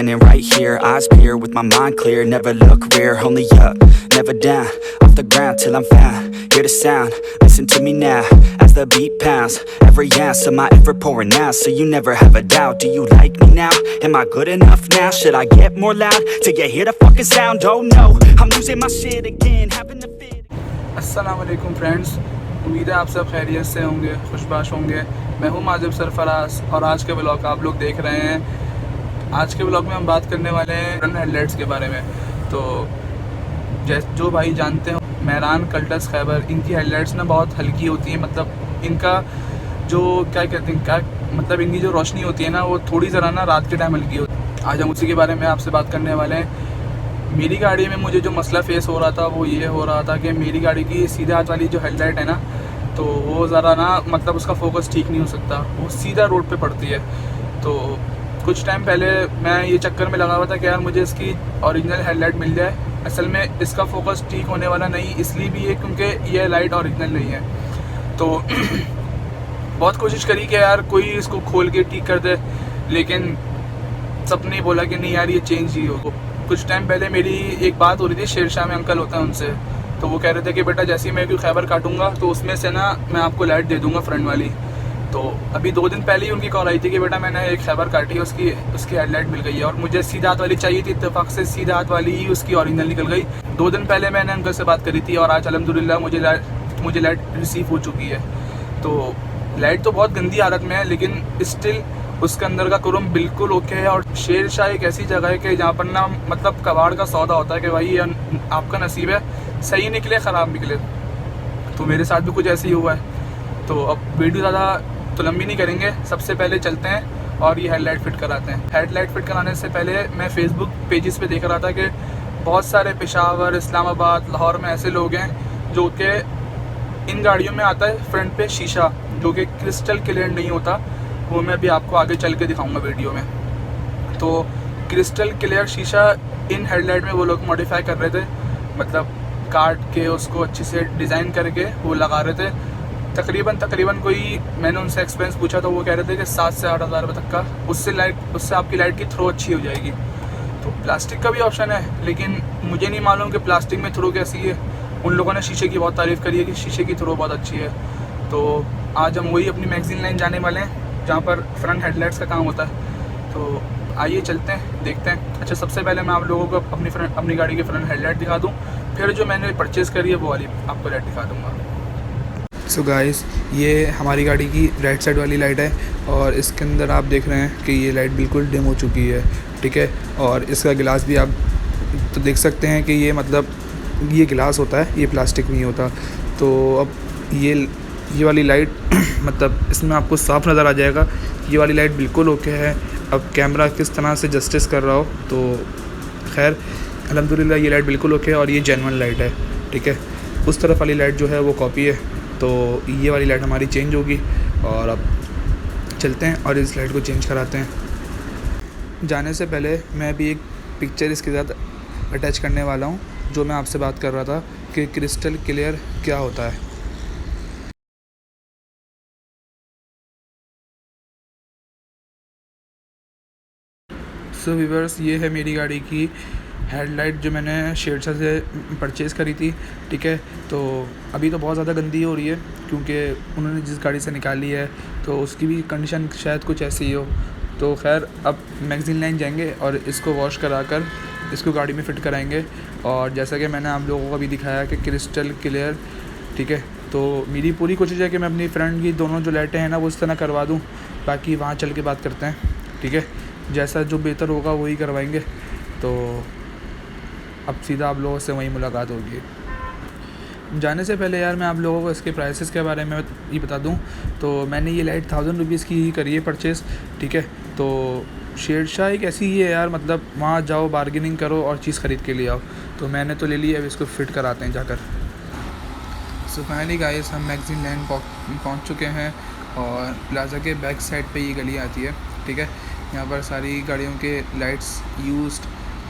standing right here, eyes peer with my mind clear, never look rear, only up, never down, off the ground till I'm found, hear the sound, listen to me now, as the beat pounds, every ounce of my effort pouring out, so you never have a doubt, do you like me now, am I good enough now, should I get more loud, till you hear the fucking sound, oh no, I'm losing my shit again, having a fit. अस्सलाम वालेकुम friends, उम्मीद है आप सब खैरियत से होंगे, खुशबाश होंगे। मैं हूं माजिब सरफराज और आज के ब्लॉग आप लोग देख रहे हैं। आज के ब्लॉग में हम बात करने वाले हैं फ्रंट हेडलाइट्स के बारे में। तो जो भाई जानते हो मेहरान कल्टस खैबर, इनकी हेडलाइट्स ना बहुत हल्की होती हैं, मतलब इनका जो क्या कहते हैं, क्या मतलब इनकी जो रोशनी होती है ना, वो थोड़ी ज़रा ना रात के टाइम हल्की होती है। आज हम उसी के बारे में आपसे बात करने वाले हैं। मेरी गाड़ी में मुझे जो मसला फेस हो रहा था वो ये हो रहा था कि मेरी गाड़ी की सीधे हाथ वाली जो हेडलाइट है ना, तो वो ज़रा ना मतलब उसका फोकस ठीक नहीं हो सकता, वो सीधा रोड पे पड़ती है। तो कुछ टाइम पहले मैं ये चक्कर में लगा हुआ था कि यार मुझे इसकी ओरिजिनल हेडलाइट मिल जाए। असल में इसका फोकस ठीक होने वाला नहीं इसलिए भी है क्योंकि ये लाइट ओरिजिनल नहीं है। तो बहुत कोशिश करी कि यार कोई इसको खोल के ठीक कर दे, लेकिन सबने बोला कि नहीं यार ये चेंज ही हो। कुछ टाइम पहले मेरी एक बात हो रही थी, शेरशाह में अंकल होता है उनसे, तो वो कह रहे थे कि बेटा जैसे ही मैं कोई खैबर काटूंगा तो उसमें से ना मैं आपको लाइट दे दूंगा फ्रंट वाली। तो अभी 2 दिन पहले ही उनकी कॉल आई थी कि बेटा मैंने एक खैबर काटी है, उसकी हेडलाइट मिल गई है और मुझे सीधा हाथ वाली चाहिए थी। इत्तेफाक से सीधा हाथ वाली ही उसकी ओरिजिनल निकल गई। 2 दिन पहले मैंने अंकल से बात करी थी और आज अल्हम्दुलिल्लाह मुझे लाइट रिसीव हो चुकी है। तो लाइट तो बहुत गंदी हालत में है, लेकिन स्टिल उसके अंदर का क्रोम बिल्कुल ओके है। और शेरशाह एक ऐसी जगह है कि जहाँ पर ना मतलब कबाड़ का सौदा होता है कि भाई ये आपका नसीब है, सही निकले ख़राब निकले। तो मेरे साथ भी कुछ ऐसे ही हुआ है। तो अब वीडियो ज़्यादा तो लंबी नहीं करेंगे, सबसे पहले चलते हैं और ये हेडलाइट फिट कराते हैं। हेडलाइट फिट कराने से पहले मैं फेसबुक पेजेस पे देख रहा था कि बहुत सारे पेशावर, इस्लामाबाद, लाहौर में ऐसे लोग हैं जो कि इन गाड़ियों में आता है फ्रंट पे शीशा जो कि क्रिस्टल क्लियर नहीं होता। वो मैं भी आपको आगे चल के दिखाऊंगा वीडियो में। तो क्रिस्टल क्लियर शीशा इन हेडलाइट में वो लोग मॉडिफाई कर रहे थे, मतलब काट के उसको अच्छे से डिज़ाइन करके वो लगा रहे थे। तकरीबन कोई, मैंने उनसे एक्सपेंस पूछा तो वो कह रहे थे कि 7 से 8 हज़ार रुपये तक का, उससे आपकी लाइट की थ्रो अच्छी हो जाएगी। तो प्लास्टिक का भी ऑप्शन है, लेकिन मुझे नहीं मालूम कि प्लास्टिक में थ्रो कैसी है। उन लोगों ने शीशे की बहुत तारीफ़ करी है कि शीशे की थ्रो बहुत अच्छी है। तो आज हम वही अपनी मैगज़ीन लाइन जाने वाले हैं जहाँ पर फ्रंट हेडलाइट्स का काम होता है। तो आइए चलते हैं, देखते हैं। अच्छा, सबसे पहले मैं आप लोगों को अपनी गाड़ी की फ्रंट हेडलाइट दिखा दूँ, फिर जो मैंने परचेज़ करी है वो वाली आपको लाइट दिखा दूँगा। सो गाइस, ये हमारी गाड़ी की राइट साइड वाली लाइट है और इसके अंदर आप देख रहे हैं कि ये लाइट बिल्कुल डिम हो चुकी है, ठीक है। और इसका गिलास भी आप तो देख सकते हैं कि ये मतलब ये गिलास होता है, ये प्लास्टिक नहीं होता। तो अब ये वाली लाइट मतलब इसमें आपको साफ नज़र आ जाएगा, ये वाली लाइट बिल्कुल ओके है। अब कैमरा किस तरह से जस्टिस कर रहा हो, तो खैर अल्हम्दुलिल्लाह ये लाइट बिल्कुल ओके है और ये जेन्युइन लाइट है, ठीक है। उस तरफ वाली लाइट जो है वो कॉपी है, तो ये वाली लाइट हमारी चेंज होगी। और अब चलते हैं और इस लाइट को चेंज कराते हैं। जाने से पहले मैं भी एक पिक्चर इसके साथ अटैच करने वाला हूँ, जो मैं आपसे बात कर रहा था कि क्रिस्टल क्लियर क्या होता है। सो व्यूअर्स, ये है मेरी गाड़ी की हेडलाइट जो मैंने शेरशाह से परचेज़ करी थी, ठीक है। तो अभी तो बहुत ज़्यादा गंदी हो रही है क्योंकि उन्होंने जिस गाड़ी से निकाली है तो उसकी भी कंडीशन शायद कुछ ऐसी ही हो। तो खैर अब मैगज़ीन लाइन जाएंगे और इसको वॉश करा कर इसको गाड़ी में फ़िट कराएंगे। और जैसा कि मैंने आप लोगों को अभी दिखाया कि क्रिस्टल क्लियर, ठीक है। तो मेरी पूरी कोशिश है कि मैं अपनी फ्रंट की दोनों जो लाइटें हैं ना वो इस तरह करवा दूँ, बाकी वहाँ चल के बात करते हैं, ठीक है। जैसा जो बेहतर होगा वही करवाएंगे। तो अब सीधा आप लोगों से वहीं मुलाकात होगी। जाने से पहले यार मैं आप लोगों को इसके प्राइसेस के बारे में ये बता दूं, तो मैंने ये लाइट 1000 रुपीज़ की ही करी है परचेज़, ठीक है। तो शेरशाह एक ऐसी ही है यार, मतलब वहाँ जाओ, बार्गेनिंग करो और चीज़ ख़रीद के ले आओ। तो मैंने तो ले लिया, अब इसको फ़िट कराते हैं जाकर। सो फाइनली गाइस, हम मैगज़ीन लैंड पहुँच चुके हैं और प्लाजा के बैक साइड पे ये गली आती है, ठीक है। यहाँ पर सारी गाड़ियों के लाइट्स यूज्ड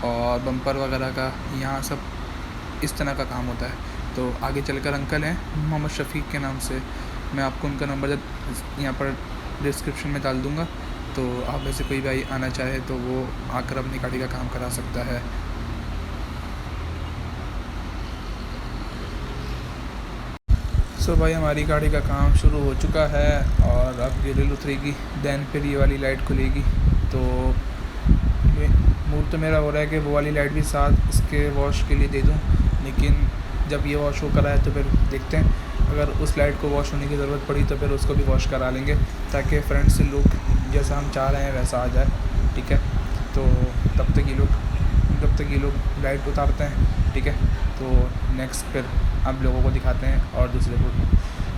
और बम्पर वगैरह का यहाँ सब इस तरह का काम होता है। तो आगे चलकर अंकल हैं मोहम्मद शफ़ीक के नाम से, मैं आपको उनका नंबर यहाँ पर डिस्क्रिप्शन में डाल दूँगा, तो आप में से कोई भाई आना चाहे तो वो आकर अपनी गाड़ी का काम करा सकता है। सो भाई हमारी गाड़ी का काम शुरू हो चुका है और अब ग्रिल उतरेगी, दैन फिर ये वाली लाइट खुलेगी। तो मूड तो मेरा हो रहा है कि वो वाली लाइट भी साथ इसके वॉश के लिए दे दूं, लेकिन जब ये वॉश हो करा है तो फिर देखते हैं, अगर उस लाइट को वॉश होने की ज़रूरत पड़ी तो फिर उसको भी वॉश करा लेंगे, ताकि फ्रंट से लुक जैसा हम चाह रहे हैं वैसा आ जाए। ठीक है, तो तब तक ये लोग लाइट उतारते हैं। ठीक है, तो नेक्स्ट फिर आप लोगों को दिखाते हैं और दूसरे को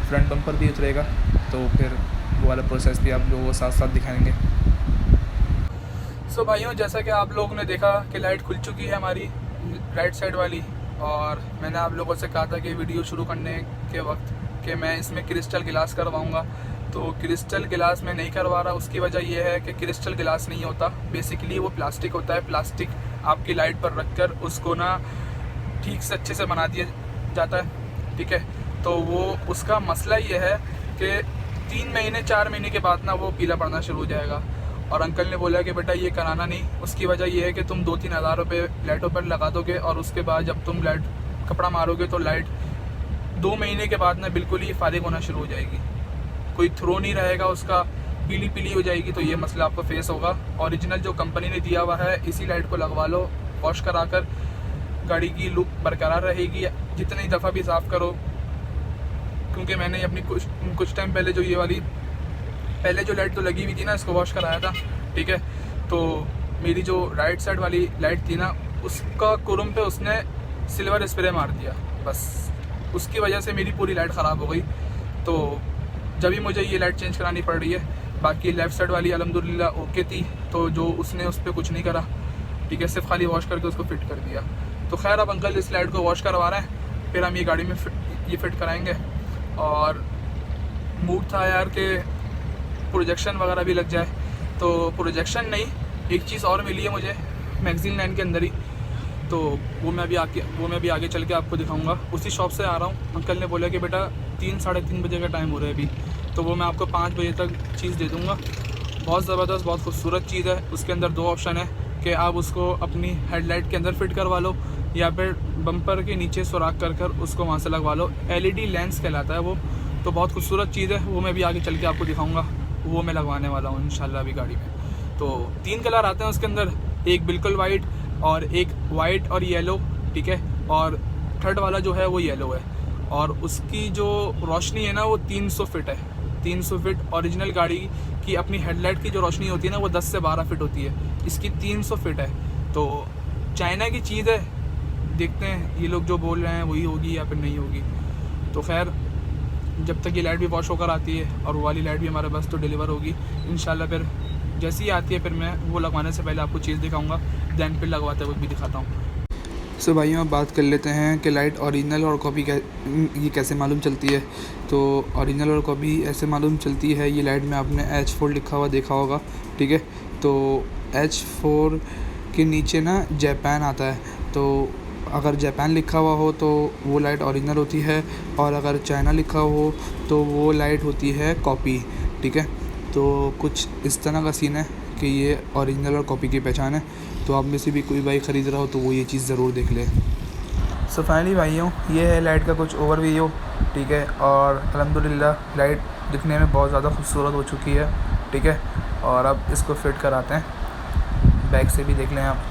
फ्रंट बम्पर भी उतरेगा, तो फिर वो वाला प्रोसेस भी आप लोगों को साथ साथ दिखाएंगे। सो भाइयों, जैसा कि आप लोगों ने देखा कि लाइट खुल चुकी है हमारी राइट साइड वाली, और मैंने आप लोगों से कहा था कि वीडियो शुरू करने के वक्त कि मैं इसमें क्रिस्टल गिलास करवाऊंगा। तो क्रिस्टल गिलास में नहीं करवा रहा, उसकी वजह यह है कि क्रिस्टल गिलास नहीं होता, बेसिकली वो प्लास्टिक होता है। प्लास्टिक आपकी लाइट पर रखकर उसको ना ठीक से अच्छे से बना दिया जाता है। ठीक है, तो वो उसका मसला ये है कि 3 महीने 4 महीने के बाद ना वो पीला पड़ना शुरू हो जाएगा। और अंकल ने बोला कि बेटा ये कराना नहीं, उसकी वजह ये है कि तुम 2-3 हज़ार रुपये लाइटों पर लगा दोगे और उसके बाद जब तुम लाइट कपड़ा मारोगे तो लाइट 2 महीने के बाद ना बिल्कुल ही फारिग होना शुरू हो जाएगी, कोई थ्रो नहीं रहेगा उसका, पीली पीली हो जाएगी। तो ये मसला आपको फेस होगा। ओरिजिनल जो कंपनी ने दिया हुआ है इसी लाइट को लगवा लो, वॉश कराकर गाड़ी की लुक बरकरार रहेगी जितनी दफ़ा भी साफ़ करो। क्योंकि मैंने अपनी कुछ टाइम पहले जो ये वाली पहले जो लाइट तो लगी हुई थी ना, इसको वॉश कराया था। ठीक है, तो मेरी जो राइट साइड वाली लाइट थी ना, उसका कुरुम पे उसने सिल्वर स्प्रे मार दिया, बस उसकी वजह से मेरी पूरी लाइट ख़राब हो गई। तो जब भी मुझे ये लाइट चेंज करानी पड़ रही है। बाकी लेफ़्ट साइड वाली अल्हम्दुलिल्लाह ओके थी, तो जो उसने उस पर कुछ नहीं करा। ठीक है, सिर्फ खाली वॉश करके उसको फिट कर दिया। तो खैर अब अंकल इस लाइट को वॉश करवा रहे हैं, फिर हम ये गाड़ी में ये फिट कराएंगे। और मूड था यार कि प्रोजेक्शन वगैरह भी लग जाए, तो प्रोजेक्शन नहीं, एक चीज़ और मिली है मुझे मैगज़ीन लाइन के अंदर ही, तो वो मैं अभी आगे चल के आपको दिखाऊंगा। उसी शॉप से आ रहा हूँ। अंकल ने बोला कि बेटा 3-3:30 बजे का टाइम हो रहा है अभी, तो वो मैं आपको 5 बजे तक चीज़ दे दूँगा। बहुत ज़बरदस्त, बहुत खूबसूरत चीज़ है। उसके अंदर 2 ऑप्शन है कि आप उसको अपनी हेडलाइट के अंदर फिट करवा लो या फिर बम्पर के नीचे सुराख कर उसको वहाँ से लगवा लो। LED लेंस कहलाता है वो, तो बहुत खूबसूरत चीज़ है। वो मैं भी आगे चल के आपको दिखाऊँगा, वो मैं लगवाने वाला हूँ इंशाल्लाह अभी गाड़ी में। तो 3 कलर आते हैं उसके अंदर, एक बिल्कुल वाइट और एक वाइट और येलो। ठीक है, और थर्ड वाला जो है वो येलो है। और उसकी जो रोशनी है ना वो 300 फिट है, 300 फिट। ओरिजिनल गाड़ी की अपनी हेडलाइट की जो रोशनी होती है ना वो 10 से 12 फिट होती है, इसकी 300 फिट है। तो चाइना की चीज़ है, देखते हैं ये लोग जो बोल रहे हैं वही होगी या फिर नहीं होगी। तो खैर जब तक ये लाइट भी वॉश होकर आती है और वो वाली लाइट भी हमारे पास तो डिलीवर होगी इंशाल्लाह। फिर जैसी ही आती है फिर मैं वो लगवाने से पहले आपको चीज़ दिखाऊंगा, दैन फिर लगवाते वक्त भी दिखाता हूँ। सो भाइयों अब बात कर लेते हैं कि लाइट ओरिजिनल और कॉपी ये कैसे मालूम चलती है। तो ओरिजिनल और कॉपी ऐसे मालूम चलती है, ये लाइट में आपने H4 लिखा हुआ देखा होगा। ठीक है, तो H4 के नीचे ना जापान आता है, तो अगर जापान लिखा हुआ हो तो वो लाइट ओरिजिनल होती है, और अगर चाइना लिखा हो तो वो लाइट होती है कॉपी। ठीक है, तो कुछ इस तरह का सीन है कि ये ओरिजिनल और कॉपी की पहचान है। तो आप में से भी कोई भाई ख़रीद रहा हो तो वो ये चीज़ ज़रूर देख ले। सो फाइनली भाइयों ये है लाइट का कुछ ओवरव्यू। ठीक है, और अल्हम्दुलिल्लाह लाइट दिखने में बहुत ज़्यादा खूबसूरत हो चुकी है। ठीक है, और अब इसको फिट कराते हैं, बैक से भी देख लें आप।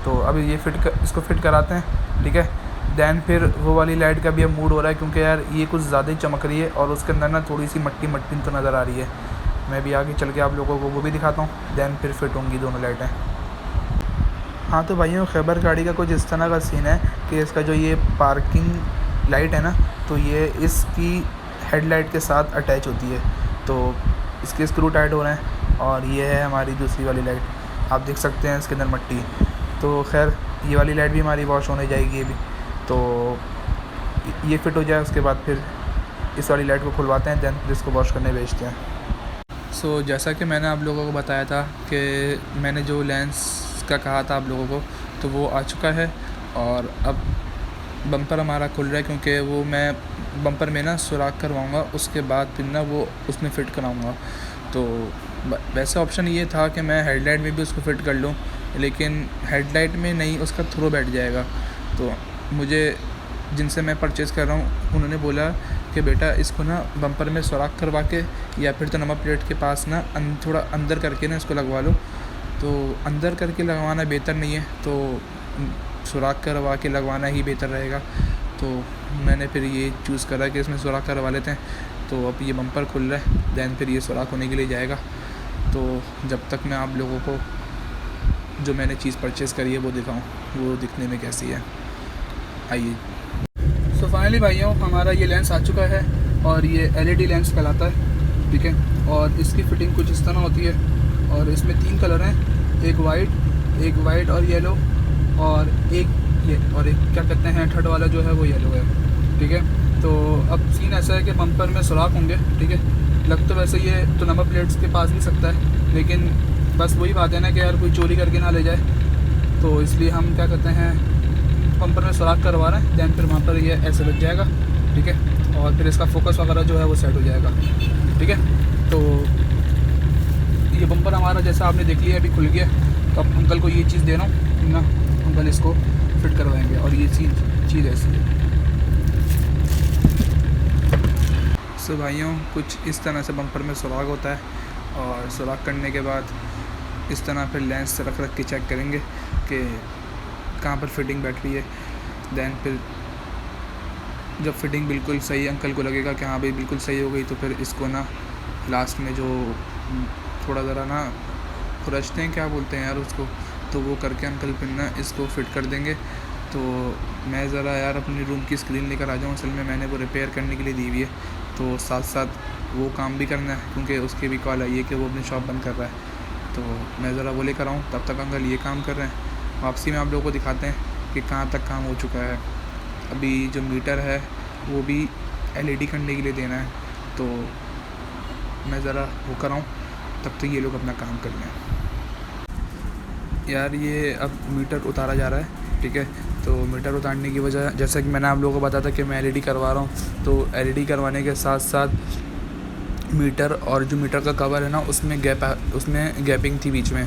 तो अभी ये इसको फिट कराते हैं। ठीक है, दैन फिर वो वाली लाइट का भी अब मूड हो रहा है, क्योंकि यार ये कुछ ज़्यादा ही चमक रही है और उसके अंदर ना थोड़ी सी मट्टी तो नज़र आ रही है। मैं भी आगे चल के आप लोगों को वो भी दिखाता हूँ, दैन फिर फिट होंगी दोनों लाइटें। हाँ तो भाइयों खैबर गाड़ी का कुछ इस तरह का सीन है कि इसका जो ये पार्किंग लाइट है ना, तो ये इसकी हेडलाइट के साथ अटैच होती है, तो इसके स्क्रू टाइट हो रहे हैं। और ये है हमारी दूसरी वाली लाइट, आप देख सकते हैं इसके अंदर मट्टी। तो खैर ये वाली लाइट भी हमारी वॉश होने जाएगी अभी, तो ये फिट हो जाए उसके बाद फिर इस वाली लाइट को खुलवाते हैं, दैन फिर इसको वॉश करने भेजते हैं। सो जैसा कि मैंने आप लोगों को बताया था कि मैंने जो लेंस का कहा था आप लोगों को, तो वो आ चुका है। और अब बम्पर हमारा खुल रहा है, क्योंकि वो मैं बम्पर में ना सुराख करवाऊँगा, उसके बाद फिर ना वो उसमें फ़िट कराऊँगा। तो वैसे ऑप्शन ये था कि मैं हेडलाइट में भी उसको फ़िट कर लूँ, लेकिन हेडलाइट में नहीं, उसका थ्रो बैठ जाएगा। तो मुझे जिनसे मैं परचेज़ कर रहा हूँ उन्होंने बोला कि बेटा इसको ना बम्पर में सुराख करवा के या फिर तो नंबर प्लेट के पास ना थोड़ा अंदर करके ना इसको लगवा लो। तो अंदर करके लगवाना बेहतर नहीं है, तो सुराख करवा के लगवाना ही बेहतर रहेगा। तो मैंने फिर ये चूज़ करा कि इसमें सुराख करवा लेते हैं। तो अब ये बम्पर खुल रहा है, दैन फिर ये सुराख होने के लिए जाएगा। तो जब तक मैं आप लोगों को जो मैंने चीज़ परचेज़ करी है वो दिखाऊं, वो दिखने में कैसी है, आइए। सो फाइनली भाइयों हमारा ये लेंस आ चुका है और ये LED लेंस कहलाता है, ठीक है। और इसकी फ़िटिंग कुछ इस तरह होती है और इसमें 3 कलर हैं, एक वाइट और येलो, और एक क्या कहते हैं थर्ड वाला जो है वो येलो है, ठीक है। तो अब सीन ऐसा है कि बम्पर में सुराख होंगे, ठीक है। लग तो वैसे ये तो नंबर प्लेट्स के पास भी सकता है, लेकिन बस वही बात है ना कि यार कोई चोरी करके ना ले जाए, तो इसलिए हम क्या कहते हैं बम्पर में सुराख करवा रहे हैं। दैन फिर वहाँ पर ये ऐसे लग जाएगा, ठीक है। और फिर इसका फोकस वगैरह जो है वो सेट हो जाएगा, ठीक है। तो ये बम्पर हमारा जैसा आपने देख लिया अभी खुल गया। तो अब अंकल को ये चीज़ दे रहा हूँ ना, अंकल इसको फिट करवाएंगे। और ये चीज़ ऐसी है। सो भाइयों कुछ इस तरह से बम्पर में सुराख होता है, और सुराख करने के बाद इस तरह फिर लेंस रख के चेक करेंगे कि कहाँ पर फिटिंग बैठ रही है। दैन फिर जब फिटिंग बिल्कुल सही अंकल को लगेगा कि हाँ भाई बिल्कुल सही हो गई, तो फिर इसको ना लास्ट में जो थोड़ा ज़रा ना खुरचते हैं, क्या बोलते हैं यार उसको, तो वो करके अंकल फिर ना इसको फिट कर देंगे। तो मैं ज़रा यार अपनी रूम की स्क्रीन लेकर आ जाऊँ, असल में मैंने वो रिपेयर करने के लिए दी हुई है, तो साथ साथ वो काम भी करना है, क्योंकि उसकी भी कॉल आई है कि वो अपनी शॉप बंद कर रहा है। तो मैं ज़रा वो लेकर आऊँ, तब तक अंकल ये काम कर रहे हैं। वापसी में आप लोगों को दिखाते हैं कि कहाँ तक काम हो चुका है। अभी जो मीटर है वो भी LED करने के लिए देना है, तो मैं ज़रा वो कराऊँ, तब तक ये लोग अपना काम कर लें। यार ये अब मीटर उतारा जा रहा है, ठीक है। तो मीटर उतारने की वजह, जैसा कि मैंने आप लोगों को बताया था कि मैं LED करवा रहा हूँ, तो LED करवाने के साथ साथ मीटर और जो मीटर का कवर है ना उसमें गैपिंग थी बीच में।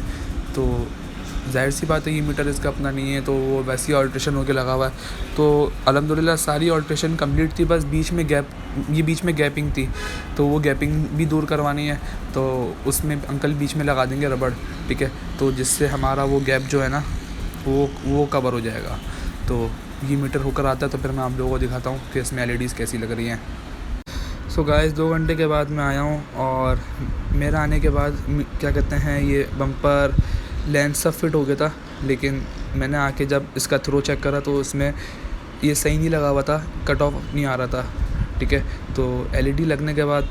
तो जाहिर सी बात है ये मीटर इसका अपना नहीं है, तो वो वैसी ऑल्ट्रेशन होकर लगा हुआ है। तो अल्हम्दुलिल्लाह सारी ऑल्ट्रेशन कंप्लीट थी, बस बीच में गैपिंग थी, तो वो गैपिंग भी दूर करवानी है। तो उसमें अंकल बीच में लगा देंगे रबड़, ठीक है, तो जिससे हमारा वो गैप जो है ना वो कवर हो जाएगा। तो ये मीटर होकर आता है, तो फिर मैं आप लोगों को दिखाता हूँ कि इसमें LEDs कैसी लग रही हैं। सो गाइस 2 घंटे के बाद मैं आया हूँ, और मेरा आने के बाद क्या कहते हैं ये बम्पर लेंस सब फिट हो गया था, लेकिन मैंने आके जब इसका थ्रो चेक करा तो उसमें ये सही नहीं लगा हुआ था, कट ऑफ नहीं आ रहा था, ठीक है। तो LED लगने के बाद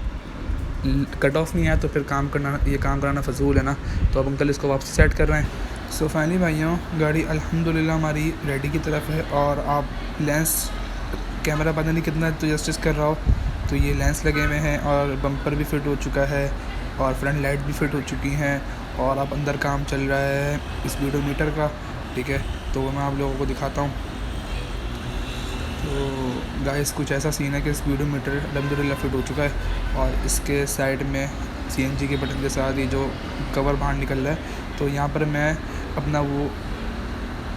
कट ऑफ नहीं आया, तो फिर काम कराना फजूल है ना। तो अब अंकल इसको वापस सेट कर रहे हैं। सो फाइनली भाइयों गाड़ी अल्हम्दुलिल्लाह हमारी रेडी की तरफ है, और आप लेंस कैमरा पता नहीं कितना तो जस्टिस कर रहा हो, तो ये लेंस लगे हुए हैं और बम्पर भी फिट हो चुका है और फ्रंट लाइट भी फिट हो चुकी हैं, और अब अंदर काम चल रहा है इस स्पीडोमीटर का, ठीक है। तो मैं आप लोगों को दिखाता हूँ। तो गाइस कुछ ऐसा सीन है कि स्पीडोमीटर अल्हम्दुलिल्लाह फिट हो चुका है, और इसके साइड में CNG के बटन के साथ ये जो कवर बाहर निकल रहा है, तो यहाँ पर मैं अपना वो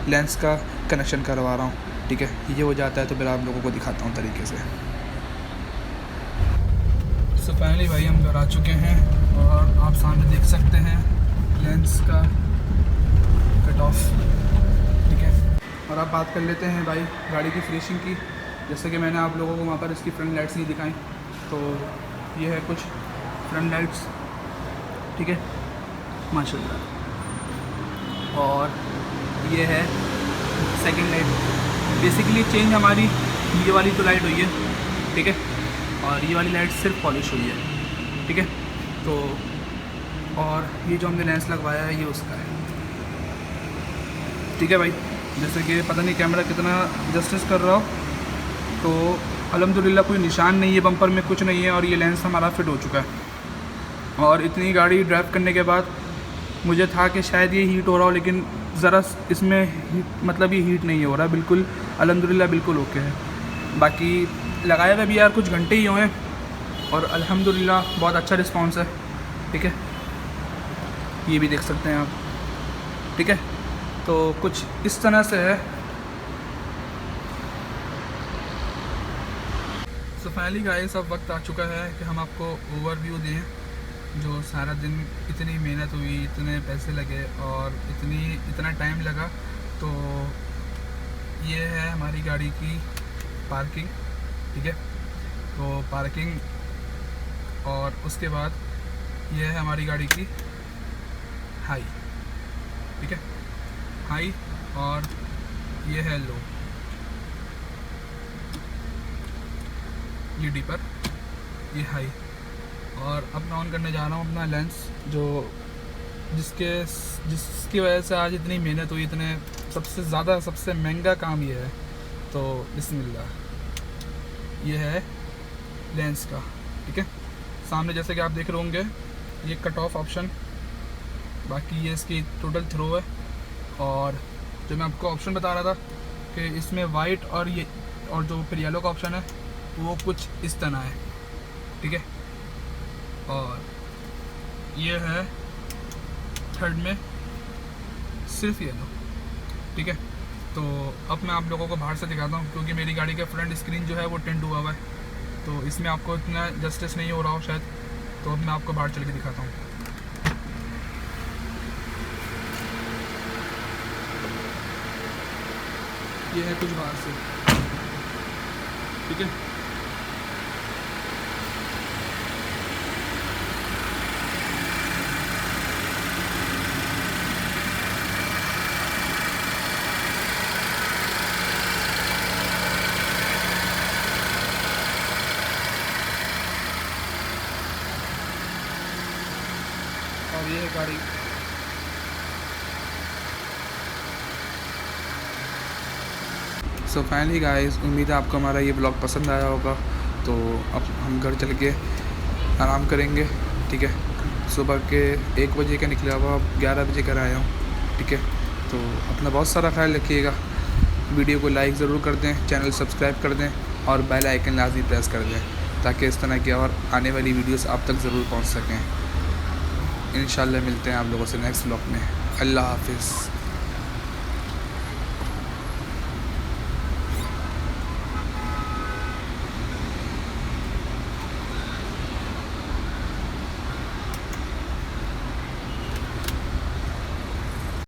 लेंस का कनेक्शन करवा रहा हूँ, ठीक है। ये हो जाता है तो फिर आप लोगों को दिखाता हूँ तरीके से। सो फाइनली भाई हम घर आ चुके हैं, और आप सामने देख सकते हैं लेंस का कट ऑफ, ठीक है। और आप बात कर लेते हैं भाई गाड़ी की फिनिशिंग की। जैसे कि मैंने आप लोगों को वहाँ पर इसकी फ्रंट लाइट्स नहीं दिखाई, तो ये है कुछ फ्रंट लाइट्स, ठीक है, माशाल्लाह। और ये है सेकंड लाइट। बेसिकली चेंज हमारी ये वाली तो लाइट हुई है, ठीक है, और ये वाली लाइट सिर्फ पॉलिश हुई है, ठीक है। तो और ये जो हमने लेंस लगवाया है ये उसका है, ठीक है भाई। जैसे कि पता नहीं कैमरा कितना जस्टिस कर रहा हो, तो अल्हम्दुलिल्लाह कोई निशान नहीं है बम्पर में, कुछ नहीं है, और ये लेंस हमारा फिट हो चुका है। और इतनी गाड़ी ड्राइव करने के बाद मुझे था कि शायद ये हीट हो रहा हो, लेकिन ज़रा इसमें मतलब ये हीट नहीं हो रहा, बिल्कुल अल्हम्दुलिल्लाह बिल्कुल ओके है। बाकी लगाए हुए भी यार कुछ घंटे ही हुए हैं, और अल्हम्दुलिल्लाह बहुत अच्छा रिस्पांस है, ठीक है। ये भी देख सकते हैं आप, ठीक है। तो कुछ इस तरह से है। सो फाइनली गाइस, अब वक्त आ चुका है कि हम आपको ओवरव्यू दें, जो सारा दिन इतनी मेहनत हुई, इतने पैसे लगे और इतना टाइम लगा। तो ये है हमारी गाड़ी की पार्किंग, ठीक है। तो पार्किंग, और उसके बाद ये है हमारी गाड़ी की हाई, ठीक है, हाई, और ये है लो, ये डीपर, ये हाई। और अब मैं ऑन करने जा रहा हूँ अपना लेंस, जिसकी वजह से आज इतनी मेहनत हुई, इतने सबसे महंगा काम ये है। तो बिस्मिल्लाह, ये है लेंस का, ठीक है। सामने जैसे कि आप देख रहे होंगे ये कट ऑफ ऑप्शन, बाकी ये इसकी टोटल थ्रो है। और जो मैं आपको ऑप्शन बता रहा था कि इसमें वाइट और जो फिर येलो का ऑप्शन है वो कुछ इस तरह है, ठीक है। और ये है थर्ड में सिर्फ येलो, ठीक है। तो अब मैं आप लोगों को बाहर से दिखाता हूँ, क्योंकि मेरी गाड़ी का फ्रंट स्क्रीन जो है वो टिंट हुआ हुआ है, तो इसमें आपको इतना जस्टिस नहीं हो रहा हो शायद। तो अब मैं आपको बाहर चल के दिखाता हूँ। ये है कुछ बाहर से, ठीक है। और ये है गाड़ी। सो फाइनली गाइस, उम्मीद है आपको हमारा ये ब्लॉग पसंद आया होगा। तो अब हम घर चल के आराम करेंगे, ठीक है। सुबह के 1 बजे का निकला हुआ, अब 11 बजे घर आया हूँ, ठीक है। तो अपना बहुत सारा ख्याल रखिएगा। वीडियो को लाइक ज़रूर कर दें, चैनल सब्सक्राइब कर दें और बेल आइकन लाजमी प्रेस कर दें, ताकि इस तरह की और आने वाली वीडियोस आप तक ज़रूर पहुँच सकें। इंशाल्लाह मिलते हैं आप लोगों से नेक्स्ट ब्लॉग में। अल्लाह हाफिज़।